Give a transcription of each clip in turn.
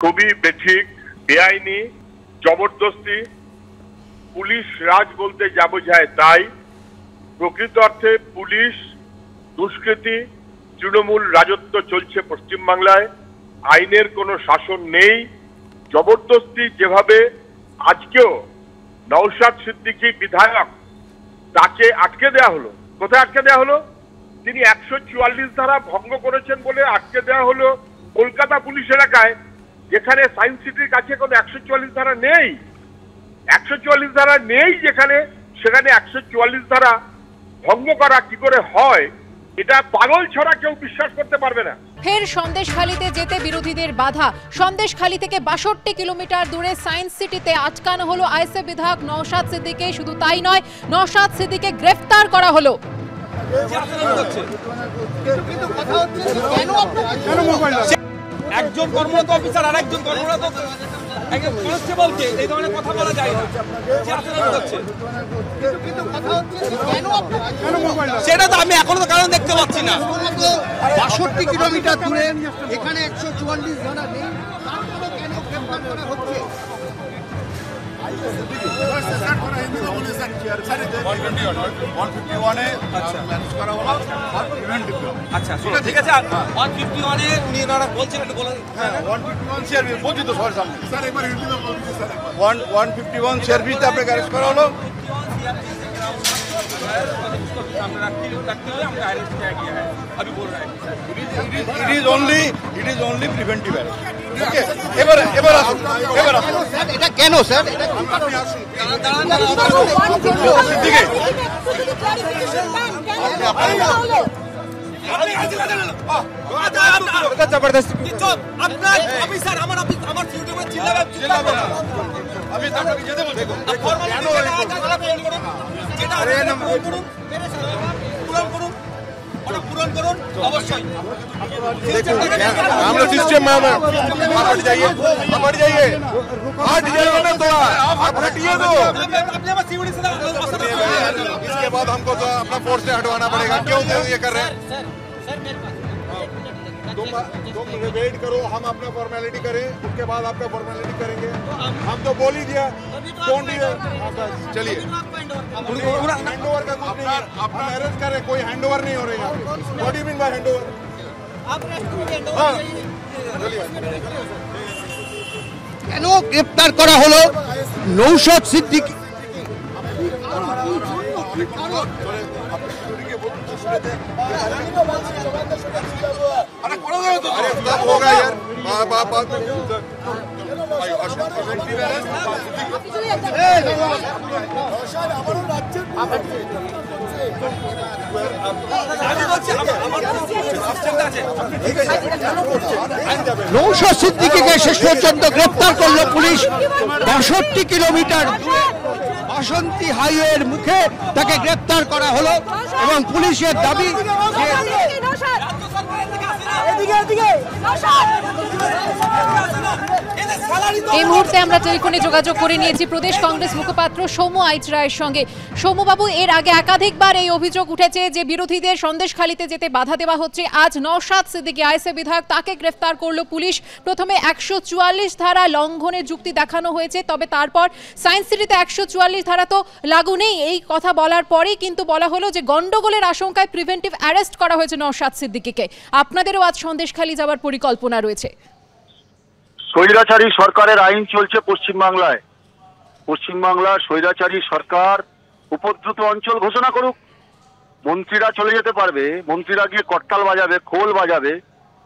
খুবই বেঠিক, বেআইনি, জবরদস্তি, পুলিশ রাজ বলতে যা বোঝায় তাই। প্রকৃত অর্থে পুলিশ দুষ্কৃতি, তৃণমূল রাজত্ব চলছে পশ্চিমবাংলায়। আইনের কোনো শাসন নেই। জবরদস্তি যেভাবে আজকেও নওশাদ সিদ্দিকী বিধায়ক, তাকে আটকে দেওয়া হলো। কোথায় আটকে দেওয়া হলো? তিনি 144 ধারা ভঙ্গ করেছেন বলে আটকে দেওয়া হলো কলকাতা পুলিশ এলাকায়, যেখানে সায়েন্স সিটির কাছে কোনো 144 ধারা নেই। 144 ধারা নেই যেখানে, সেখানে 144 ধারা ভঙ্গ করা কি করে হয়, এটা পাগল ছাড়া কেউ বিশ্বাস করতে পারবে না। ফের সন্দেশখালীতে যেতে বিরোধীদের বাধা। সন্দেশখালী থেকে 62 কিলোমিটার দূরে সায়েন্স সিটিতে আটকানো হলো আইএসএফ বিধায়ক নওশাদ সিদ্দিকী। শুধু তাই নয়, নওশাদ সিদ্দিকীকে গ্রেফতার করা হলো। একজন কর্মরত অফিসার আর একজন কর্মরত কনস্টেবলকে এই ধরনের কথা বলা যায় না। সেটা তো আমি এখনো তো কারণ দেখতে পাচ্ছি না। 62 কিলোমিটার দূরে এখানে 144 ধারা নেই, তারপরে কেন গ্রেফতার করা হচ্ছে? আচ্ছা ঠিক আছে, 151 এ উনি বলছেন, একটু বলেন। 151 সিআরপি বলছি তো সবার সামনে। স্যার একবার হিন্দি में बोल दीजिए सर। 151 सीआरपी से आपने अरेस्ट करा hello. It is only preventive arrest. Okay, এবার আসুন। স্যার এটা কেন স্যার? আপনি আসুন। জবরদস্তি আপনার অফিসার আমার ইউটিউবে চিল্লাবে না। আমি আপনাকে যেতে বলছি। পূরণ করুন অবশ্যই। हम लोग सिस्टम में हट जाइए ना थोड़ा, आप हटिए तो। इसके बाद हमको तो अपना फोर्स से हटवाना पड़ेगा। क्यों ये कर रहे हैं? तुम वेट करो, हम अपना फॉर्मेलिटी करें, उसके बाद आपका फॉर्मेलिटी करेंगे। हम तो बोल ही दिया। चलिए, हैंडओवर का कुछ नहीं है। अपना अरेस्ट करें, कोई हैंडओवर नहीं हो रही है। What do you mean by handover? কেন গ্রেফতার করা হলো নওশাদ সিদ্দিকী? होगा यार, নওশাদ সিদ্দিকীকে শেষ পর্যন্ত গ্রেফতার করলো পুলিশ। 62 কিলোমিটার বাসন্তী হাইওয়ের মুখে তাকে গ্রেফতার করা হলো এবং পুলিশের দাবি এই মুহূর্তে আমরা টেলিফোনে যোগাযোগ করে নিয়েছি প্রদেশ কংগ্রেস মুখপাত্র সৌম্য আইচরায়ের সঙ্গে। সৌম্যবাবু, এর আগে একাধিকবার এই অভিযোগ উঠেছে যে বিরোধীদের সন্দেশখালীতে যেতে বাধা দেওয়া হচ্ছে। আজ নওশাদ সিদ্দিকী আইএসএফ বিধায়ক, তাকে গ্রেফতার করলো পুলিশ। প্রথমে 144 ধারা লঙ্ঘনের যুক্তি দেখানো হয়েছে, তবে তারপর সায়েন্স সিটিতে 144 ধারা তো লাগু নেই, এই কথা বলার পরেই কিন্তু বলা হলো যে গন্ডগোলের আশঙ্কায় প্রিভেন্টিভ অ্যারেস্ট করা হয়েছে নওশাদ সিদ্দিকীকে। আপনাদেরও আজ সন্দেশখালী যাওয়ার পরিকল্পনা রয়েছে। স্বৈরাচারী সরকারের আইন চলছে পশ্চিমবাংলায়। পশ্চিমবাংলার স্বৈরাচারী সরকার উপদ্রুত অঞ্চল ঘোষণা করুক, মন্ত্রীরা চলে যেতে পারবে, মন্ত্রীরা গিয়ে করতাল বাজাবে, খোল বাজাবে,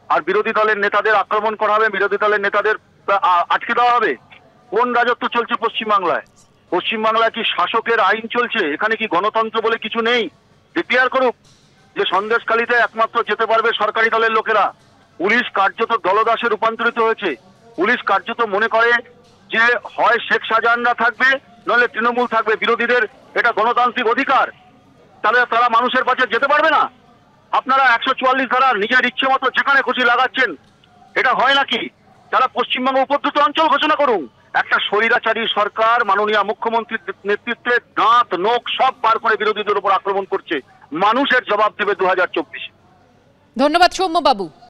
আর বিরোধী দলের নেতাদের আক্রমণ করা হবে, বিরোধী দলের নেতাদের আটকে দেওয়া হবে। কোন রাজত্ব চলছে পশ্চিমবাংলায়? পশ্চিমবাংলায় কি শাসকের আইন চলছে? এখানে কি গণতন্ত্র বলে কিছু নেই? ডিক্লেয়ার করুক যে সন্দেশখালীতে একমাত্র যেতে পারবে সরকারি দলের লোকেরা। পুলিশ কার্যত দলদাসে রূপান্তরিত হয়েছে। পুলিশ কার্যত মনে করে যে হয় শেখ শাহজাহানরা থাকবে, নইলে তৃণমূল থাকবে। বিরোধীদের এটা গণতান্ত্রিক অধিকার, তাহলে তারা মানুষের কাছে যেতে পারবে না? আপনারা 144 ধারা নিজের ইচ্ছে মতো যেখানে খুশি লাগাচ্ছেন, এটা হয় নাকি? তারা পশ্চিমবঙ্গ উপদ্রুত অঞ্চল ঘোষণা করুন। একটা স্বৈরাচারী সরকার মাননীয় মুখ্যমন্ত্রীর নেতৃত্বে দাঁত নোখ সব পার করে বিরোধীদের উপর আক্রমণ করছে। মানুষের জবাব দেবে 2024। ধন্যবাদ সৌম্যবাবু।